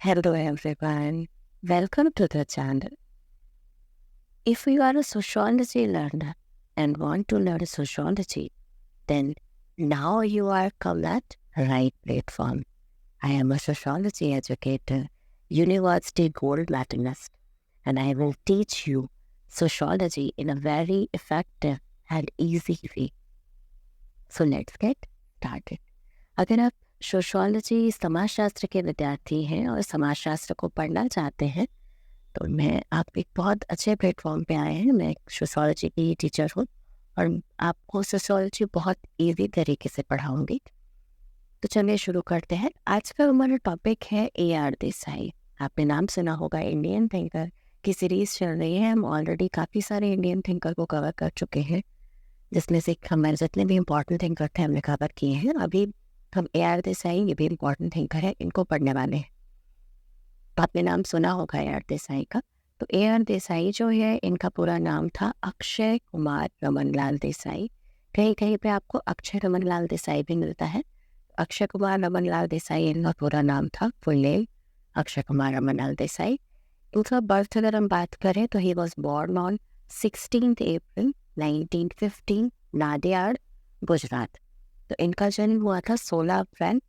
Hello everyone, welcome to the channel. If you are a sociology learner and want to learn sociology, then now you are come at right platform. I am a sociology educator, university gold medalist, and I will teach you sociology in a very effective and easy way. So let's get started. अगर आप sociology समाजशास्त्र के विद्यार्थी हैं और समाजशास्त्र को पढ़ना चाहते हैं तो मैं आप एक बहुत अच्छे प्लेटफॉर्म पे आए हैं। मैं एक सोशोलॉजी की टीचर हूँ और आपको सोशोलॉजी बहुत इजी तरीके से पढ़ाऊंगी। तो चलिए शुरू करते हैं। आज का हमारा टॉपिक है AR देसाई। आपने नाम सुना होगा, इंडियन थिंकर की सीरीज चल रही है। हम ऑलरेडी काफ़ी सारे इंडियन थिंकर को कवर कर चुके हैं, जिसमें से हमारे जितने भी इम्पोर्टेंट थिंकर थे हमने कवर किए हैं। अभी हम AR देसाई, ये भी इम्पोर्टेंट थिंकर है, इनको पढ़ने वाले हैं। तो आपने नाम सुना होगा AR देसाई का। तो AR देसाई जो है, इनका पूरा नाम था अक्षय कुमार रमनलाल देसाई। कहीं कहीं पे आपको अक्षय रमनलाल देसाई भी मिलता है। अक्षय कुमार रमनलाल देसाई इनका पूरा नाम था, फुल नेम अक्षय कुमार रमनलाल देसाई। इनका बर्थ अगर हम बात करें तो ही वॉज बोर्न ऑन 16 अप्रैल 1915 नादियाड, गुजरात। तो इनका जन्म हुआ था 16 अप्रैल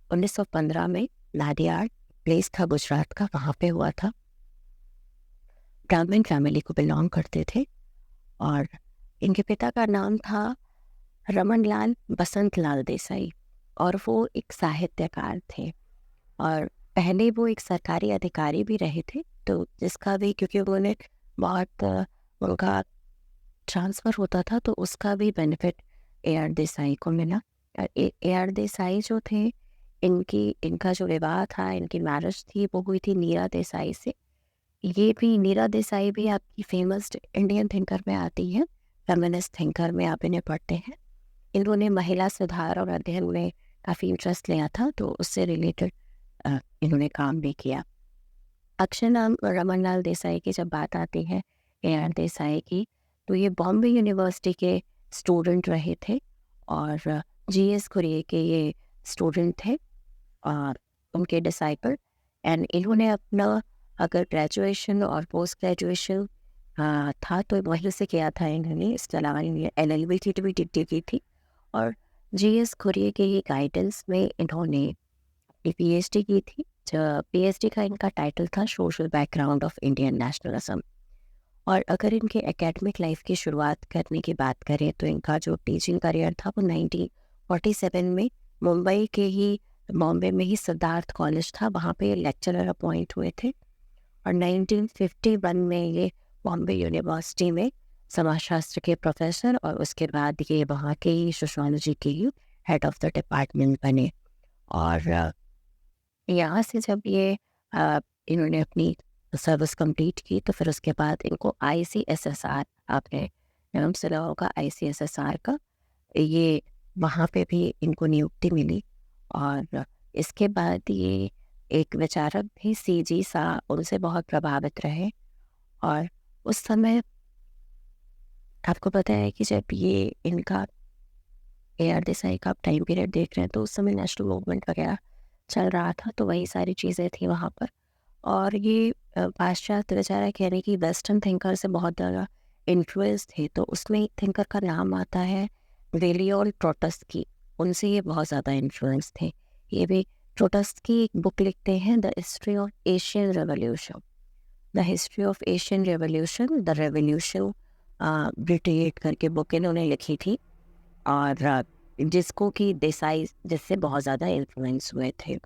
1915 में। नादियाड प्लेस था गुजरात का, वहाँ पे हुआ था। ब्राह्मण फैमिली को बिलोंग करते थे और इनके पिता का नाम था रमनलाल बसंतलाल देसाई और वो एक साहित्यकार थे और पहले वो एक सरकारी अधिकारी भी रहे थे। तो जिसका भी, क्योंकि उन्होंने बहुत उनका ट्रांसफ़र होता था तो उसका भी बेनिफिट AR देसाई को मिला। AR देसाई जो थे, इनका जो विवाह था, इनकी मैरिज थी, वो हुई थी नीरा देसाई से। ये भी नीरा देसाई भी आपकी फेमस इंडियन थिंकर में आती है, फेमिनिस्ट थिंकर में आप इन्हें पढ़ते हैं। इन्होंने महिला सुधार और अध्ययन में काफ़ी इंटरेस्ट लिया था, तो उससे रिलेटेड इन्होंने काम भी किया। अक्षय नाम रमनलाल देसाई की जब बात आती है AR देसाई की, तो ये बॉम्बे यूनिवर्सिटी के स्टूडेंट रहे थे और GS खुरिये के ये स्टूडेंट थे और उनके डिसाइपल। एंड इन्होंने अपना अगर ग्रेजुएशन और पोस्ट ग्रेजुएशन था तो वहीं से किया था इन्होंने। इसके अलावा इन्होंने LLB की भी डिग्री की थी और GS खुरिये के ही गाइडेंस में इन्होंने PhD की थी। PhD का इनका टाइटल था social background of Indian nationalism. और अगर इनके एकेडमिक लाइफ की शुरुआत करने की बात करें तो इनका जो टीचिंग करियर था वो 1947 में बॉम्बे में ही सिद्धार्थ कॉलेज था, वहाँ पे लेक्चरर अपॉइंट हुए थे और 1951 में ये बॉम्बे यूनिवर्सिटी में समाजशास्त्र के प्रोफेसर और उसके बाद ये वहाँ के ही सोशोलॉजी के ही हेड ऑफ द डिपार्टमेंट बने। और यहाँ से जब ये इन्होंने अपनी सर्विस कंप्लीट की तो फिर उसके बाद इनको ICSSR, आपने नाम सुना होगा ICSSR का, ये वहाँ पे भी इनको नियुक्ति मिली। और इसके बाद ये एक विचारक भी CG शाह, उनसे बहुत प्रभावित रहे। और उस समय आपको पता है कि जब ये इनका AR देसाई का आप टाइम पीरियड देख रहे हैं तो उस समय नेशनल मूवमेंट वगैरह चल रहा था, तो वही सारी चीज़ें थी वहाँ पर। और ये पाश्चात्य विचारक यानी कि वेस्टर्न थिंकर से बहुत ज़्यादा इन्फ्लुएंस थे। तो उसमें एक थिंकर का नाम आता है वेलियोल ट्रोट्स्की, उनसे ये बहुत ज़्यादा इन्फ्लुएंस थे। ये भी ट्रोट्स्की एक बुक लिखते हैं, the history of Asian revolution. The history of Asian revolution, the revolution betrayed करके बुक इन्होंने लिखी थी और जिसको कि देसाई जिससे बहुत ज़्यादा इन्फ्लुएंस हुए थे।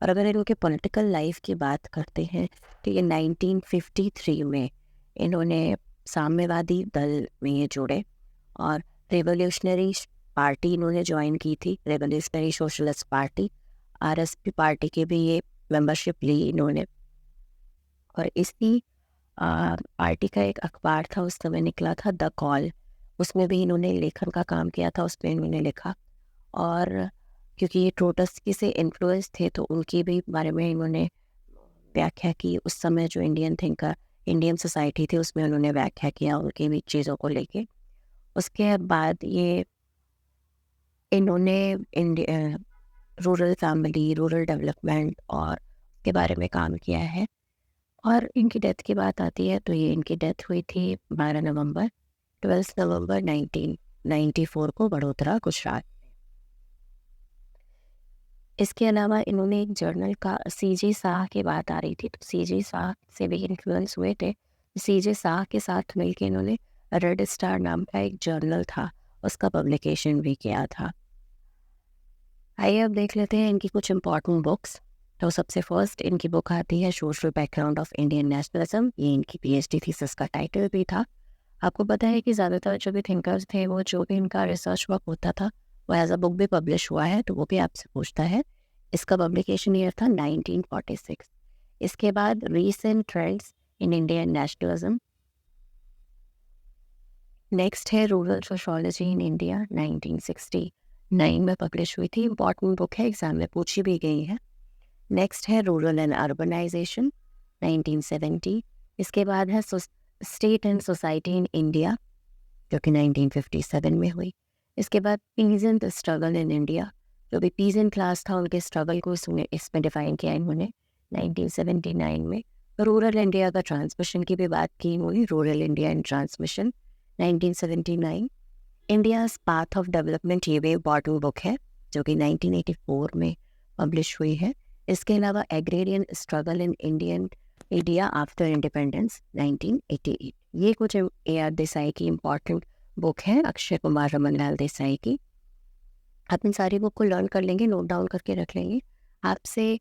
और अगर इनके पॉलिटिकल लाइफ की बात करते हैं तो ये 1953 में इन्होंने साम्यवादी दल में ये जुड़े और रेवोल्यूशनरी पार्टी इन्होंने ज्वाइन की थी, revolutionary socialist party, RSP party की भी ये मेंबरशिप ली इन्होंने। और इसी पार्टी का एक अखबार था उस समय निकला था, द कॉल, उसमें भी इन्होंने लेखन का काम किया था, उस पर इन्होंने लिखा। और क्योंकि ये ट्रोट्स्की से इन्फ्लुएंस थे तो उनके भी बारे में इन्होंने व्याख्या की। उस समय जो इंडियन सोसाइटी थी उसमें उन्होंने व्याख्या किया उनकी भी चीज़ों को लेके। उसके बाद ये इन्होंने रूरल फैमिली, रूरल डेवलपमेंट और के बारे में काम किया है। और इनकी डेथ की बात आती है तो ये इनकी डेथ हुई थी 12 नवंबर 1994 को वडोदरा, गुजरात। इसके अलावा इन्होंने एक जर्नल का सीजे शाह की बात आ रही थी, तो सीजे शाह से भी इन्फ्लुएंस हुए थे। सीजे शाह के साथ मिलकर इन्होंने रेड स्टार नाम का एक जर्नल था, उसका पब्लिकेशन भी किया था। आइए अब देख लेते हैं इनकी कुछ इम्पॉर्टेंट बुक्स। तो सबसे फर्स्ट इनकी बुक आती है social background of Indian nationalism. ये इनकी पीएचडी थीसिस का टाइटल भी था। आपको पता है कि ज़्यादातर जो भी थिंकर्स थे, वो जो भी इनका रिसर्च वर्क होता था वो एज अ बुक भी पब्लिश हुआ है, तो वो भी आपसे पूछता है। इसका पब्लिकेशन ईयर था 1946। इसके बाद recent trends in Indian nationalism. Next है रूरल सोशोलॉजी इन इंडिया, 1969 में पब्लिश हुई थी। इंपॉर्टेंट बुक है, एग्जाम में पूछी भी गई है। नेक्स्ट है रूरल एंड अर्बनाइजेशन, 1970। इसके बाद है state and society in India, जो कि 1957 में हुई। इसके बाद पीजेंट स्ट्रगल इन इंडिया, जो भी पीजेंट क्लास था उनके स्ट्रगल को इसमें डिफाइन किया इन्होंने 1979 में। रूरल इंडिया का ट्रांसमिशन की भी बात की हुई, rural India in transmission, 1979। India's path of development, ये भी इम्पॉर्टेंट बुक है, जो कि 1984 में पब्लिश हुई है। इसके अलावा agrarian struggle in India after independence, 1988। ये कुछ AR देसाई की इम्पॉर्टेंट बुक है, अक्षय कुमार रमनलाल देसाई की। आप इन सारी बुक को लर्न कर लेंगे, नोट डाउन करके रख लेंगे। आपसे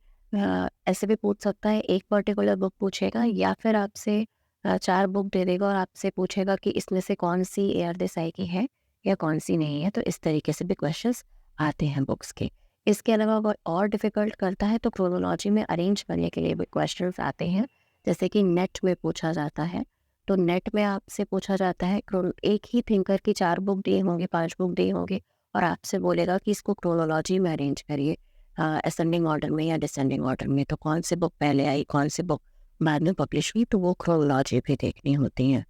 ऐसे भी पूछ सकता है, एक पर्टिकुलर बुक पूछेगा या फिर आपसे 4 बुक दे देगा और आपसे पूछेगा कि इसमें से कौन सी AR देसाई की है या कौन सी नहीं है। तो इस तरीके से भी क्वेश्चंस आते हैं बुक्स के। इसके अलावा वो और डिफ़िकल्ट करता है तो क्रोनोलॉजी में अरेंज करने के लिए भी क्वेश्चंस आते हैं, जैसे कि नेट में पूछा जाता है। तो नेट में आपसे पूछा जाता है, एक ही थिंकर की 4 बुक दिए होंगे, 5 बुक दिए होंगे और आपसे बोलेगा कि इसको क्रोनोलॉजी में अरेंज करिए, असेंडिंग ऑर्डर में या डिसेंडिंग ऑर्डर में। तो कौन सी बुक पहले आई, कौन सी बुक बाद में पब्लिश हुई, तो वो क्रोनोलॉजी भी देखनी होती है।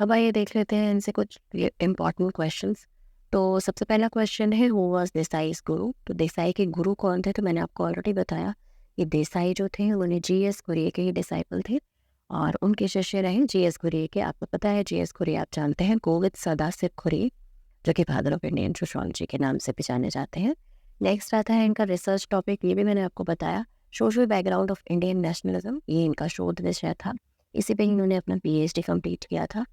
अब आइए देख लेते हैं इनसे कुछ इम्पॉर्टेंट क्वेश्चंस। तो सबसे पहला क्वेश्चन है, हु वाज देसाई's गुरु। तो देसाई के गुरु कौन थे, तो मैंने आपको ऑलरेडी बताया कि देसाई जो थे उन्हें GS कुरियन के ही डिसाइपल थे और उनके शिष्य रहे GS कुरियन के। आपको पता है GS कुरियन आप जानते हैं, गोविंद सदाशिव कुरियन, जो कि फादर ऑफ इंडियन सोशियोलॉजी के नाम से भी जाने जाते हैं। नेक्स्ट आता है इनका रिसर्च टॉपिक, ये भी मैंने आपको बताया, social background of Indian nationalism. ये इनका शोध विषय था, इसी पे इन्होंने अपना PhD कंप्लीट किया था।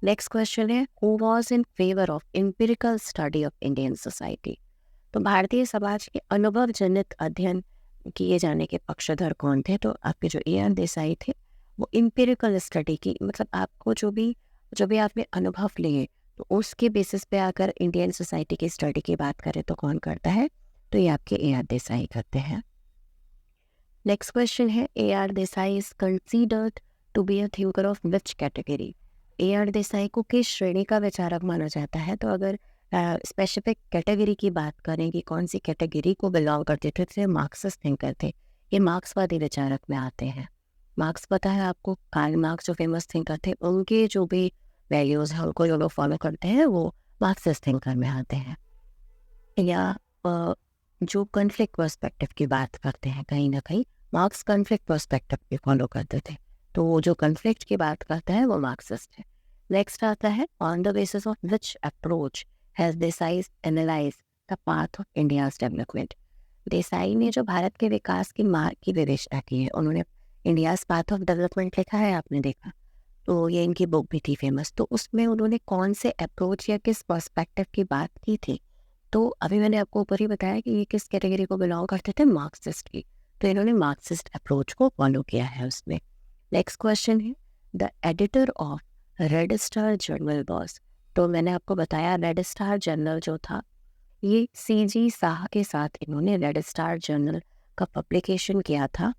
नेक्स्ट क्वेश्चन है, who was in favour of empirical study of Indian society. तो भारतीय समाज के अनुभव जनित अध्ययन किए जाने के पक्षधर कौन थे। तो आपके जो AR देसाई थे वो एम्पिरिकल स्टडी की, मतलब आपको जो भी आपने अनुभव लिए तो उसके बेसिस पे अगर इंडियन सोसाइटी की स्टडी की बात करें तो कौन करता है, तो ये आपके AR देसाई करते हैं। नेक्स्ट क्वेश्चन है, AR Desai is considered to be a thinker of which category. AR Desai को किस श्रेणी का विचारक माना जाता है। तो अगर स्पेसिफिक कैटेगरी की बात करें कि कौन सी कैटेगरी को बिलोंग करते थे, तो मार्क्सिस्ट थिंकर थे, ये मार्क्सवादी विचारक में आते हैं। मार्क्स पता है आपको, कार्ल मार्क्स जो फेमस थिंकर थे, उनके जो भी वैल्यूज़ हैं उनको जो लोग फॉलो करते हैं वो मार्क्सिस्ट थिंकर में आते हैं। या जो कॉन्फ्लिक्ट पर्सपेक्टिव की बात करते हैं, कहीं ना कहीं मार्क्स कॉन्फ्लिक्ट पर्सपेक्टिव भी फॉलो करते थे, तो वो जो कॉन्फ्लिक्ट की बात करता है वो मार्क्सिस्ट है। नेक्स्ट आता है, on the basis of which approach has Desai analyse the path of India's development. Desai ने जो भारत के विकास की मार्ग की विवेचना की है, उन्होंने इंडियाज पाथ ऑफ डेवलपमेंट लिखा है, आपने देखा, तो ये इनकी बुक भी थी फेमस। तो उसमें उन्होंने कौन से अप्रोच या किस पर्सपेक्टिव की बात की थी, तो अभी मैंने आपको ऊपर ही बताया कि ये किस कैटेगरी को बिलोंग करते थे, मार्क्सिस्ट की। तो इन्होंने मार्क्सिस्ट अप्रोच को फॉलो किया है उसमें। नेक्स्ट क्वेश्चन है, the editor of red star journal boss. तो मैंने आपको बताया रेड स्टार जर्नल जो था, ये CG शाह के साथ इन्होंने रेड स्टार जर्नल का पब्लिकेशन किया था।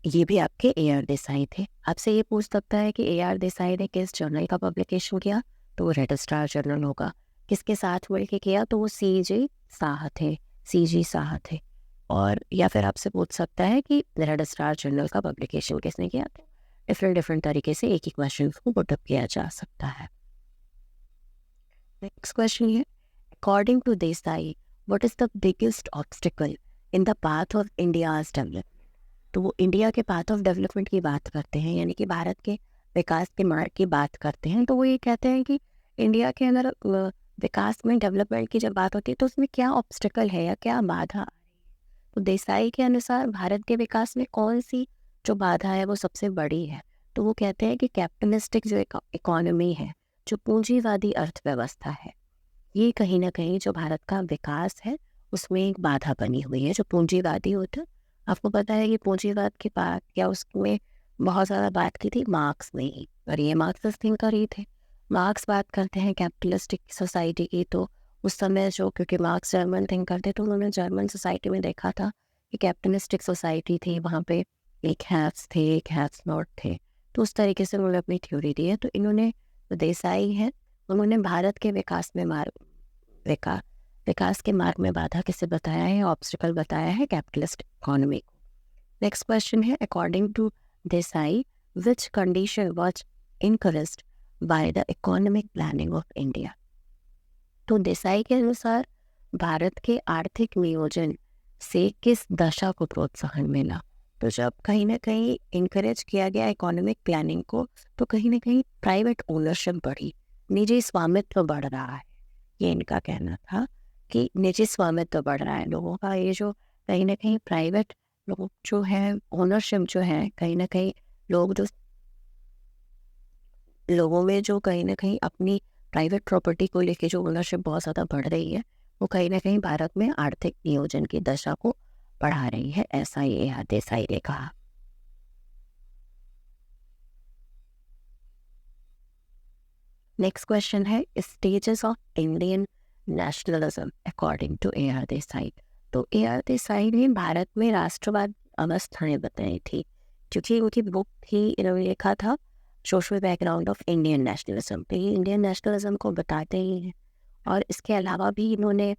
ये भी आपके AR देसाई थे। आपसे ये पूछ सकता है कि AR देसाई ने किस जर्नल का पब्लिकेशन किया, तो वो रेड स्टार जर्नल होगा। किसके साथ मिलकर किया, तो वो CG शाह थे। और या फिर आपसे पूछ सकता है कि रेड स्टार जर्नल का पब्लिकेशन किसने किया, तो डिफरेंट तरीके से एक ही क्वेश्चन को पुटअप किया जा सकता है। नेक्स्ट क्वेश्चन है, according to Desai what is the biggest obstacle in the path of India's development. तो वो इंडिया के पाथ ऑफ डेवलपमेंट की बात करते हैं, यानी कि भारत के विकास के मार्ग की बात करते हैं। तो वो ये कहते हैं कि इंडिया के अंदर विकास में, डेवलपमेंट की जब बात होती है तो उसमें क्या ऑब्स्टिकल है या क्या बाधा आ रही है। तो देसाई के अनुसार भारत के विकास में कौन सी जो बाधा है वो सबसे बड़ी है। तो वो कहते हैं कि कैपिटलिस्टिक जो इकोनॉमी है, जो पूंजीवादी अर्थव्यवस्था है, ये कहीं ना कहीं जो भारत का विकास है उसमें एक बाधा बनी हुई है। जो पूंजीवादी होता है, आपको पता है कि पूंजीवाद की बात या उसमें बहुत ज़्यादा बात की थी मार्क्स ने ही, और ये मार्क्सिस्ट थिंकर ही थे। मार्क्स बात करते हैं कैपिटलिस्टिक सोसाइटी की, तो उस समय जो, क्योंकि मार्क्स जर्मन थिंकर थे, तो उन्होंने जर्मन सोसाइटी में देखा था कि कैपिटलिस्टिक सोसाइटी थी, वहाँ पे एक हैव्स थे, एक हैव्स नॉट थे। तो उस तरीके से उन्होंने अपनी थ्योरी दी है। तो इन्होंने, जो देसाई है, उन्होंने भारत के विकास में विकास के मार्ग में बाधा किसे बताया है, ऑब्स्टिकल बताया है कैपिटलिस्ट इकोनॉमी को। नेक्स्ट क्वेश्चन है, according to Desai which condition was encouraged by the economic planning of India. तो देसाई के अनुसार भारत के आर्थिक नियोजन से किस दशा को प्रोत्साहन मिला। तो जब कहीं ना कहीं इनकरेज किया गया इकोनॉमिक प्लानिंग को, तो कहीं ना कहीं प्राइवेट ओनरशिप बढ़ी, निजी स्वामित्व बढ़ रहा है। ये इनका कहना था कि निजी स्वामित्व बढ़ रहा है लोगों का। ये जो कहीं ना कहीं प्राइवेट लोग जो है, ओनरशिप जो है, कहीं ना कहीं लोग जो, लोगों में जो कहीं ना कहीं अपनी प्राइवेट प्रॉपर्टी को लेके जो ओनरशिप बहुत ज़्यादा बढ़ रही है, वो कहीं ना कहीं भारत में आर्थिक नियोजन की दशा को बढ़ा रही है, ऐसा ये देसाई ने कहा। नेक्स्ट क्वेश्चन है, stages of Indian nationalism according to A R Desai. तो ए आर देसाई ने भारत में राष्ट्रवाद अवस्थाएं बताई थी, क्योंकि उनकी बुक थी, इन्होंने लिखा था social background of Indian nationalism. तो ये इंडियन नेशनलिज्म को बताते ही हैं। और इसके अलावा भी इन्होंने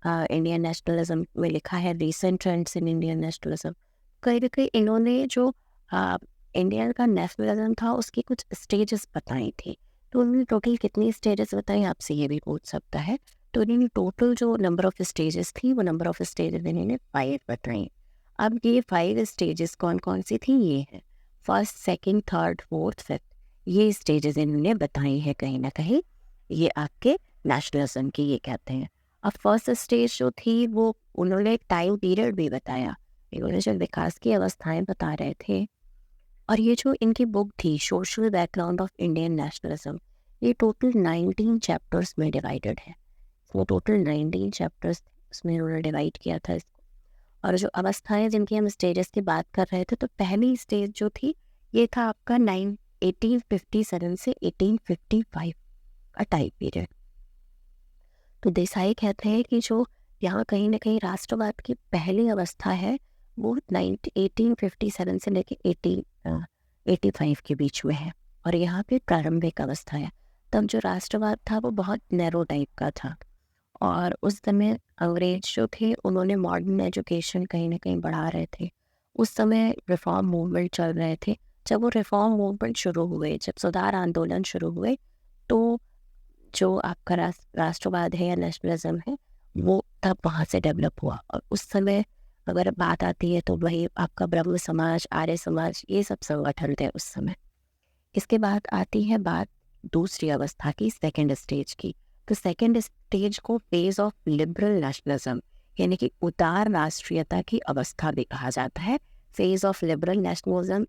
इंडियन नेशनलिज्म में लिखा है recent trends in Indian nationalism. कहीं ना कहीं इन्होंने जो इंडिया का नेशनलिज्म था उसकी कुछ स्टेजेस बताई थी। तो उन्होंने टोटल कितनी स्टेजेस बताई, आपसे ये भी पूछ सकता है। तो इन्होंने टोटल जो नंबर ऑफ स्टेजेस थी, वो नंबर ऑफ स्टेजेस इन्होंने 5 बताई। अब ये 5 स्टेजेस कौन कौन सी थी, ये है first, second, third, fourth, fifth, ये स्टेजेस इन्होंने बताई है कहीं ना कहीं। ये आपके नेशनलिज्म की ये कहते हैं। अब फर्स्ट स्टेज जो थी वो उन्होंने एक टाइम पीरियड भी बताया, इन्होंने जो विकास की अवस्थाएं बता रहे थे। और ये जो इनकी बुक थी social background of Indian nationalism, ये टोटल 19 चैप्टर्स में डिवाइडेड है। वो टोटल 19 चैप्टर्स उसमें उन्होंने डिवाइड किया था इसको। और जो अवस्थाएं जिनकी हम स्टेजेस की बात कर रहे थे, तो पहली स्टेज जो थी ये था आपका 1857 से 1855 का टाइम पीरियड। तो देसाई कहते हैं कि जो यहाँ कहीं ना कहीं राष्ट्रवाद की पहली अवस्था है वो 1857 से लेके 1885 के बीच में है, और यहाँ पे प्रारंभिक अवस्था है। तब जो राष्ट्रवाद था वो बहुत नैरो टाइप का था, और उस समय अंग्रेज जो थे उन्होंने मॉडर्न एजुकेशन कहीं ना कहीं बढ़ा रहे थे। उस समय रिफॉर्म मूवमेंट चल रहे थे। जब वो रिफॉर्म मूवमेंट शुरू हुए, जब सुधार आंदोलन शुरू हुए, तो जो आपका राष्ट्रवाद है या नेशनलिज्म है वो तब वहाँ से डेवलप हुआ। और उस समय अगर बात आती है तो वही आपका ब्रह्म समाज, आर्य समाज, ये सब संगठन थे उस समय। इसके बाद आती है बात दूसरी अवस्था की, सेकंड स्टेज की। तो सेकंड स्टेज को फेज ऑफ लिबरल नेशनलिज्म, यानी कि उदार राष्ट्रीयता की अवस्था भी कहा जाता है। फेज ऑफ लिबरल नेशनलिज्म,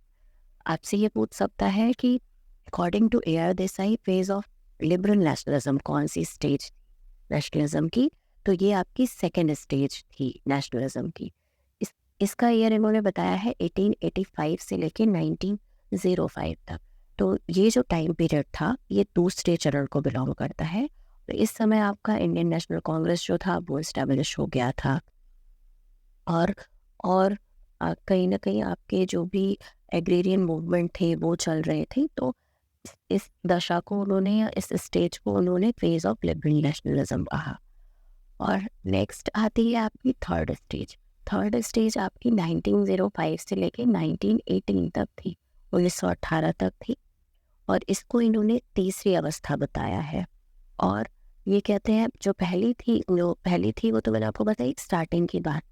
आपसे ये पूछ सकता है कि according to A R Desai phase of liberal nationalism कौन सी स्टेज नेशनलिज्म की। तो ये आपकी सेकंड स्टेज थी नेशनलिज्म की। इसका ईयर इन्होंने बताया है 1885 से लेके 1905 तक। तो ये जो टाइम पीरियड था ये दूसरे चरण को बिलोंग करता है। तो इस समय आपका इंडियन नेशनल कांग्रेस जो था वो इस्टेब्लिश हो गया था। और कहीं ना कहीं आपके जो भी एग्रेरियन मूवमेंट थे वो चल रहे थे। तो इस दशा को उन्होंने, या इस स्टेज को उन्होंने फेज ऑफ लिबरल नेशनलिज्म कहा। और नेक्स्ट आती है आपकी थर्ड स्टेज। थर्ड स्टेज आपकी 1905 से लेके 1918 तक थी, 1918 तक थी। और इसको इन्होंने तीसरी अवस्था बताया है। और ये कहते हैं जो पहली थी वो तो मैंने आपको बताई स्टार्टिंग की बात।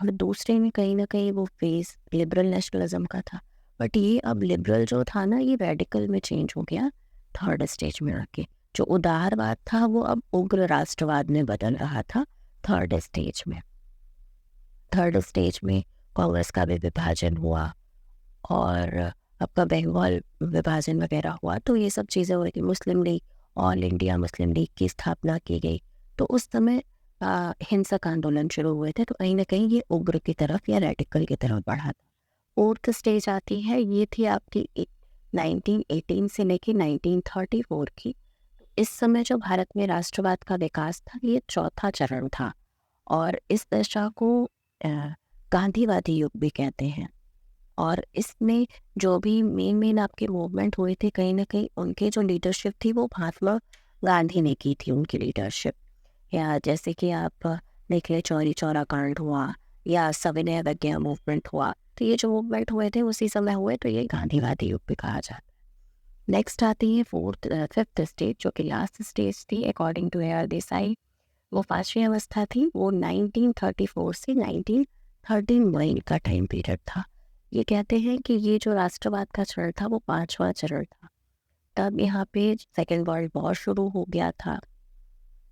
और दूसरे में कहीं ना कहीं वो फेस लिबरल नेशनलिज्म का था। बट ये अब लिबरल जो था ना, ये रेडिकल में चेंज हो गया थर्ड स्टेज में आके। जो उदारवाद था वो अब उग्र राष्ट्रवाद में बदल रहा था थर्ड स्टेज में। थर्ड स्टेज में कांग्रेस का भी विभाजन हुआ और आपका बंगाल विभाजन वगैरह हुआ, तो ये सब चीज़ें हो रही थी। मुस्लिम लीग, ऑल इंडिया मुस्लिम लीग की स्थापना की गई। तो उस समय हिंसक आंदोलन शुरू हुए थे, तो कहीं ना कहीं ये उग्र की तरफ या रेडिकल की तरफ बढ़ा था। फोर्थ स्टेज आती है, ये थी आपकी 1918 से लेके 1934 की। इस समय जो भारत में राष्ट्रवाद का विकास था, ये चौथा चरण था और इस दशा को अ, गांधीवादी युग भी कहते हैं। और इसमें जो भी मेन आपके मूवमेंट हुए थे, कहीं ना कहीं उनके जो लीडरशिप थी वो महात्मा गांधी ने की थी, उनकी लीडरशिप। या जैसे कि आप देख ले, चौरी चौरा कांड हुआ या सविनय अवज्ञा मूवमेंट हुआ, तो ये जो मूवमेंट हुए थे उसी समय हुए, तो ये गांधीवादी युग भी कहा जाता है। नेक्स्ट आती है फिफ्थ स्टेज, जो कि लास्ट स्टेज थी अकॉर्डिंग टू AR देसाई। वो पांचवी अवस्था थी, वो 1934 से 1939 का टाइम पीरियड था। ये कहते हैं कि ये जो राष्ट्रवाद का चरण था वो पांचवा चरण था। तब यहाँ पे सेकेंड वर्ल्ड वॉर शुरू हो गया था।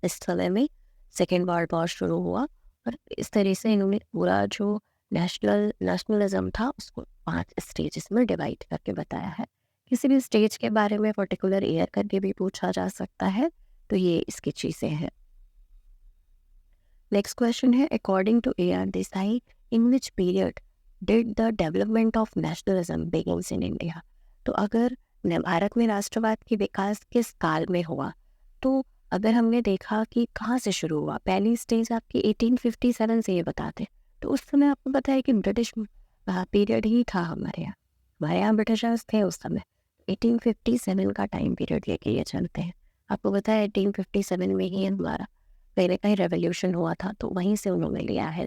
इस समय में सेकेंड वर्ल्ड वॉर शुरू हुआ और इस तरह से इन्होंने पूरा जो नेशनलिज्म था उसको 5 स्टेजेस में डिवाइड करके बताया है। किसी भी स्टेज के बारे में पर्टिकुलर ईयर करके भी पूछा जा सकता है, तो ये इसकी चीज़ें हैं। नेक्स्ट क्वेश्चन है, according to AR Desai, in which period did the development of nationalism begins in India? तो अगर भारत में राष्ट्रवाद की विकास किस काल में हुआ, तो अगर हमने देखा कि कहाँ से शुरू हुआ, पहली स्टेज आपकी 1857 से ये बताते, तो उस समय आपको पता है कि ब्रिटिश पीरियड ही था हमारे यहाँ ब्रिटिशर्स थे उस समय। 1857 का टाइम पीरियड लेके ये चलते हैं। आपको पता है 1857 में ही हमारा पहले का ही रेवोल्यूशन हुआ था, तो वहीं से उन्होंने लिया है।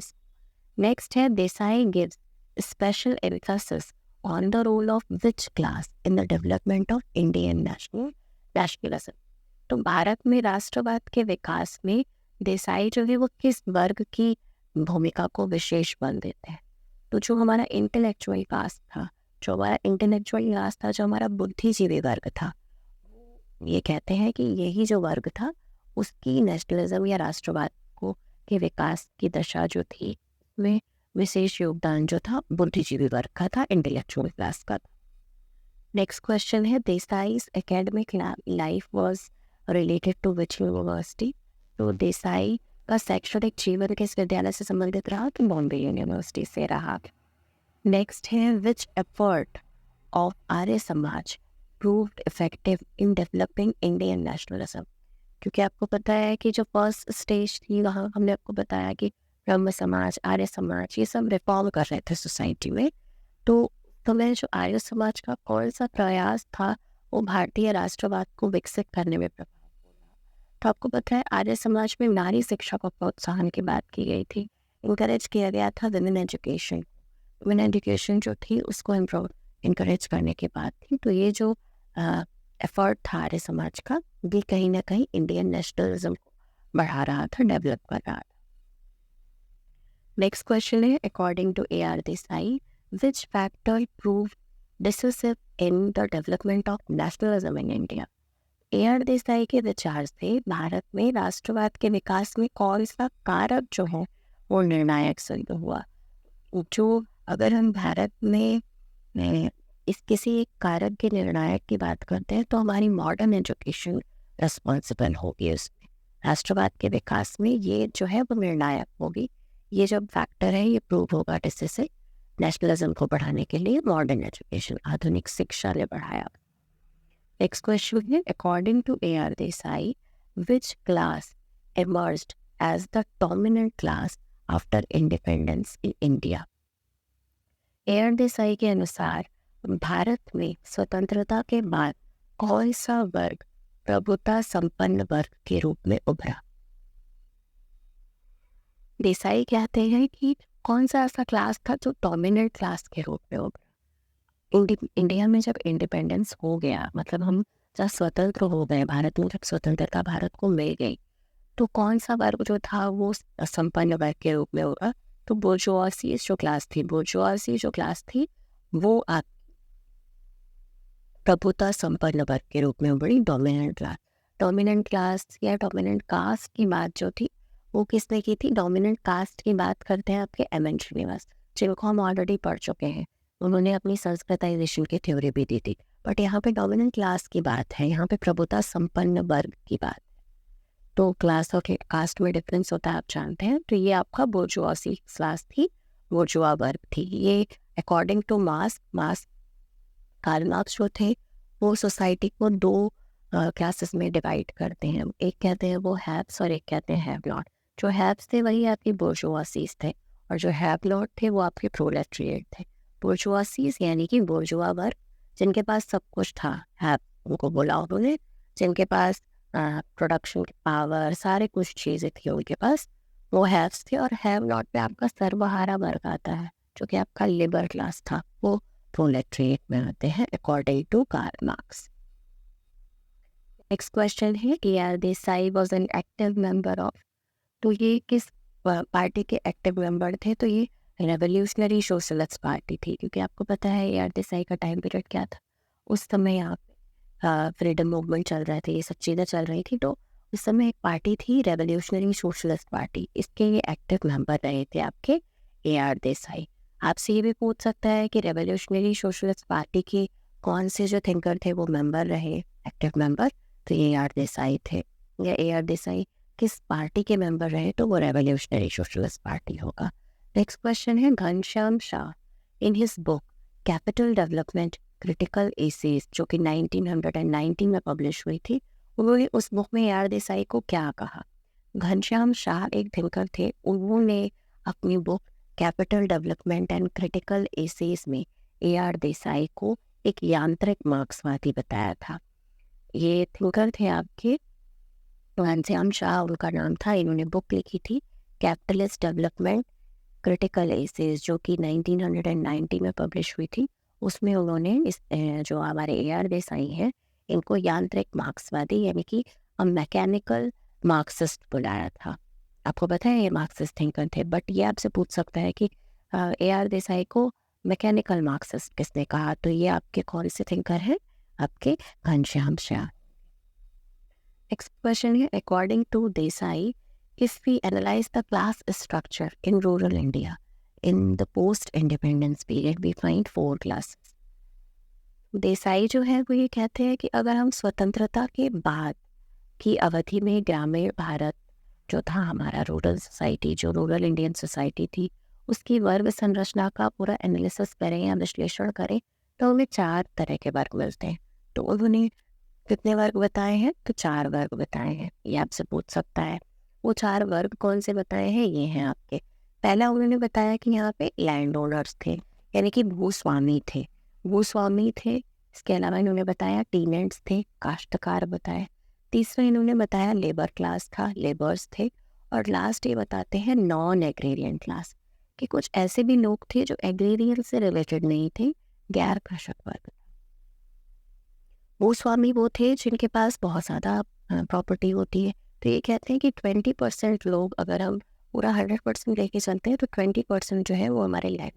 नेक्स्ट है, Desai gives special emphasis on the role of which class in the development of Indian nationalism? तो भारत में राष्ट्रवाद के विकास में देसाई जो है वो किस वर्ग की भूमिका को विशेष बल देते हैं? तो जो हमारा इंटेलेक्चुअल क्लास था, जो हमारा बुद्धिजीवी वर्ग था, ये कहते हैं कि यही जो वर्ग था उसकी नेशनलिज्म या राष्ट्रवाद को के विकास की दशा जो थी में विशेष योगदान जो था बुद्धिजीवी वर्ग का था, इंटेलेक्चुअल क्लास का था। नेक्स्ट क्वेश्चन है, देसाई's academic life was related to which university? तो देसाई का शैक्षणिक जीवन किस विद्यालय से संबंधित रहा? तो बॉम्बे यूनिवर्सिटी से रहा। नेक्स्ट है, विच effort of Arya Samaj proved effective in developing Indian nationalism? क्योंकि आपको पता है कि जो फर्स्ट स्टेज थी वहाँ हमने आपको बताया कि ब्रह्म समाज, आर्य समाज, ये सब रिफॉर्म कर रहे थे सोसाइटी में। तो मैं जो आर्य समाज का कौन सा प्रयास था वो भारतीय राष्ट्रवाद को विकसित करने में प्रभावपूर्ण रहा? तो आपको पता है आर्य समाज में नारी शिक्षा को प्रोत्साहन की बात की गई थी, इंकरेज किया गया था वुमेन एजुकेशन। वुमेन एजुकेशन जो थी उसको इंकरेज करने की बात थी। तो ये जो एफर्ट था आर्य समाज का, ये कहीं ना कहीं इंडियन नेशनलिज्म को बढ़ा रहा था, डेवलप कर रहा था। नेक्स्ट क्वेश्चन है, according to AR Desai, which factor prove decisive in the development of nationalism in India? AR Desai के विचार से भारत में राष्ट्रवाद के विकास में कौन सा कारक जो है वो निर्णायक सिद्ध हुआ? जो अगर हम भारत में इस किसी एक कारक के निर्णायक की बात करते हैं तो हमारी मॉडर्न एजुकेशन रिस्पॉन्सिबल होगी उसमें, राष्ट्रवाद के विकास में ये जो है वो निर्णायक होगी। ये जो फैक्टर है ये प्रूव होगा जिससे नेशनलिज्म को बढ़ाने के लिए मॉडर्न एजुकेशन, आधुनिक शिक्षा ने बढ़ाया। नेक्स्ट क्वेश्चन है, according to AR Desai, which class emerged as the dominant class after independence in India? AR Desai के अनुसार भारत में स्वतंत्रता के बाद कौन सा वर्ग प्रभुता संपन्न वर्ग के रूप में उभरा? देसाई कहते हैं कि कौन सा ऐसा क्लास था जो डोमिनेंट क्लास के रूप में उभरा। इंडिया में जब इंडिपेंडेंस हो गया, मतलब हम जब स्वतंत्र हो गए, भारत में जब स्वतंत्रता भारत को मिल गई, तो कौन सा वर्ग जो था वो संपन्न वर्ग के रूप में होगा, तो बोर्जोइसी जो क्लास थी वो आप प्रभुता संपन्न वर्ग के रूप में उभरी। डोमिनेंट क्लास या डोमिनेंट कास्ट की बात जो थी वो किसने की थी? डोमिनेंट कास्ट की बात करते हैं आपके एम.एन. श्रीनिवास, जिनको हम ऑलरेडी पढ़ चुके हैं। उन्होंने अपनी संस्कृताइजेशन की थ्योरी भी दी थी। बट यहाँ पे डोमिनेंट क्लास की बात है, यहाँ पे प्रभुता संपन्न वर्ग की बात। तो क्लास और कास्ट में डिफरेंस होता है, आप जानते हैं। तो ये आपका बोर्जुआसी क्लास थी, बोर्जुआ वर्ग थी। ये according to Marx Karl Marx जो थे वो सोसाइटी को दो क्लासेस में डिवाइड करते हैं। एक कहते हैं वो हैव्स और एक कहते हैं हैव नॉट। जो हैव्स थे वही आपकी बोर्जुआसीज थे और जो हैव नॉट थे वो आपके प्रोलेटरिएट थे। बोर्जुआसीज यानी कि बोर्जुआ वर्ग, जिनके पास सब कुछ था, हैव उनको बोला उन्होंने, जिनके पास प्रोडक्शन पावर सारे कुछ चीज़ें थी उनके पास, वो हैव्स थे। और हैव नॉट पे आपका सर्वहारा वर्ग आता है जो कि आपका लेबर क्लास था, वो प्रोलेटरिएट में आते हैं according to Karl Marx. Next question है कि R Desai was an active member of, तो ये किस पार्टी के एक्टिव मेंबर थे? तो ये रेवोल्यूशनरी सोशलिस्ट पार्टी थी, क्योंकि आपको पता है आर देसाई का टाइम पीरियड क्या था। उस समय आप फ्रीडम मूवमेंट चल रहे थे, ये सब चीज़ें चल रही थी। तो उस समय एक पार्टी थी रेवोल्यूशनरी सोशलिस्ट पार्टी, इसके ये एक्टिव मेंबर रहे थे आपके AR देसाई। आपसे ये भी पूछ सकता है कि रेवोल्यूशनरी सोशलिस्ट पार्टी के कौन से जो थिंकर थे वो मेंबर रहे, एक्टिव मेंबर? तो AR देसाई थे। या AR देसाई किस पार्टी के मेंबर रहे? तो वो रेवोल्यूशनरी सोशलिस्ट पार्टी होगा। नेक्स्ट क्वेश्चन है Ghanshyam Shah in his book capital development critical essays, जो कि 1919 में पब्लिश हुई थी, उन्होंने उस बुक में AR देसाई को क्या कहा? घनश्याम शाह एक थिंकर थे, उन्होंने अपनी book capital development and critical essays में AR देसाई को एक यांत्रिक मार्क्सवादी बताया था। ये थिंकर थे आपके घनश्याम शाह, उनका नाम था। इन्होंने बुक लिखी थी कैपिटलिस्ट डेवलपमेंट क्रिटिकल एसेज, जो कि 1990 में पब्लिश हुई थी। उसमें उन्होंने इस जो हमारे AR देसाई हैं इनको यांत्रिक मार्क्सवादी यानी कि मैकेनिकल मार्क्सिस्ट बुलाया था। आपको पता है ये मार्क्सिस्ट थिंकर थे। बट ये आपसे पूछ सकता है कि AR देसाई को मैकेनिकल मार्क्सिस्ट किसने कहा? तो ये आपके कौन से थिंकर हैं? आपके घनश्याम शाह। नेक्स्ट क्वेश्चन है according to Desai if we analyze the class structure in rural India in the post-independence period, we find 4 classes. Desai जो है वो ये कहते हैं कि अगर हम स्वतंत्रता के बाद की अवधि में ग्रामीण भारत जो था हमारा, रूरल सोसाइटी, जो रूरल इंडियन सोसाइटी थी, उसकी वर्ग संरचना का पूरा एनालिसिस करें या विश्लेषण करें तो हमें 4 तरह के वर्ग मिलते हैं। तो उन्होंने कितने वर्ग बताए हैं? तो 4 वर्ग बताए हैं। ये आपसे पूछ सकता है। वो 4 वर्ग कौन से बताए हैं? ये हैं आपके। पहला उन्होंने बताया कि यहाँ पे लैंड ओनर्स थे, यानी कि भूस्वामी थे। इसके अलावा इन्होंने बताया टीनेंट्स थे, काश्तकार बताए। तीसरा इन्होंने बताया लेबर क्लास था, लेबर्स थे। और लास्ट ये बताते हैं नॉन एग्रेरियन क्लास, कि कुछ ऐसे भी लोग थे जो एग्रेरियन से रिलेटेड नहीं थे, गैर कृषक वर्ग। भूस्वामी वो थे जिनके पास बहुत ज़्यादा प्रॉपर्टी होती है। तो ये कहते हैं कि 20% लोग, अगर हम पूरा 100% लेके चलते हैं तो 20% जो है वो हमारे लैंड।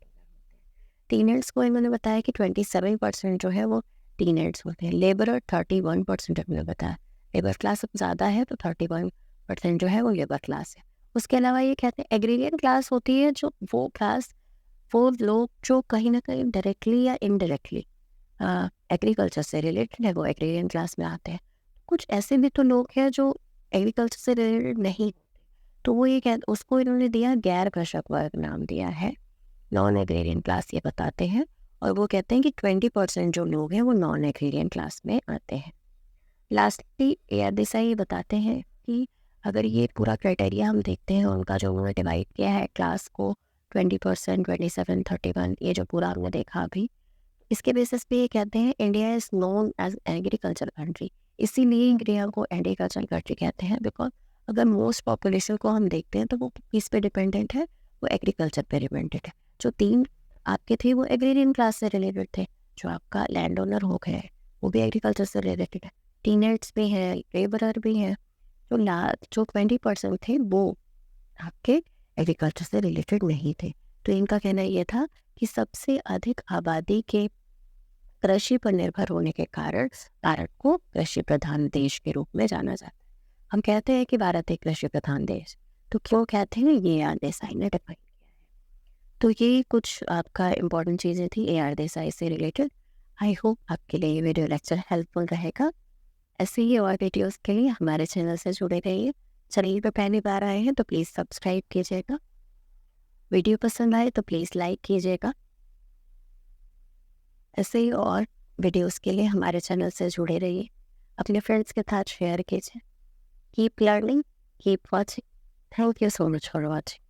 टीनेट्स को इन्होंने बताया कि 27% जो है वो टीनेट्स होते हैं। लेबर 31% इन्होंने बताया। लेबर क्लास अब ज़्यादा है तो 31% जो है वो लेबर क्लास है। उसके अलावा ये कहते हैं एग्रीरियन क्लास होती है, जो वो क्लास, वो लोग जो कहीं ना कहीं डायरेक्टली या इनडायरेक्टली एग्रीकल्चर से रिलेटेड है, वो एग्रीरियन क्लास में आते हैं। कुछ ऐसे भी तो लोग हैं जो एग्रीकल्चर से रिलेटेड नहीं, तो वो ये उसको इन्होंने दिया गैर कृषक वर्ग नाम दिया है, नॉन एग्रेरियन क्लास ये बताते हैं। और वो कहते हैं कि 20% जो लोग हैं वो नॉन एग्रेरियन क्लास में आते हैं। लास्टली AR देसाई ये बताते हैं कि अगर ये पूरा क्राइटेरिया हम देखते हैं उनका, जो उन्होंने डिवाइड किया है क्लास को 20%, 27, 31, ये जो पूरा हमने देखा अभी, इसके बेसिस पे ये कहते हैं India is known as agriculture country. इसीलिए इंडिया को एग्रीकल्चर कंट्री कहते हैं, बिकॉज अगर मोस्ट पॉपुलेशन को हम देखते हैं तो वो किस पे डिपेंडेंट है? वो एग्रीकल्चर पे डिपेंडेंट है। जो 3 आपके थे वो एग्रेरियन क्लास से रिलेटेड थे। जो आपका लैंड ओनर हो गए वो भी एग्रीकल्चर से रिलेटेड है, टीनेट्स भी हैं, लेबरर भी हैं। जो 20% थे वो आपके एग्रीकल्चर से रिलेटेड नहीं थे। तो इनका कहना ये था कि सबसे अधिक आबादी के कृषि पर निर्भर होने के कारण भारत को कृषि प्रधान देश के रूप में जाना जाता है। हम कहते हैं कि भारत एक कृषि प्रधान देश, तो क्यों कहते हैं, ये आर देसाई ने डिफाइन किया है। तो ये कुछ आपका इम्पोर्टेंट चीज़ें थी ए आर देसाई से रिलेटेड। आई होप आपके लिए ये वीडियो लेक्चर हेल्पफुल रहेगा। ऐसे ही और वीडियोस के लिए हमारे चैनल से जुड़े रहिए। चैनल पर पहली बार आए हैं तो प्लीज़ सब्सक्राइब कीजिएगा। वीडियो पसंद आए तो प्लीज़ लाइक कीजिएगा। ऐसे ही और वीडियोस के लिए हमारे चैनल से जुड़े रहिए, अपने फ्रेंड्स के साथ शेयर कीजिए। Keep learning, keep watching. Thank you so much for watching.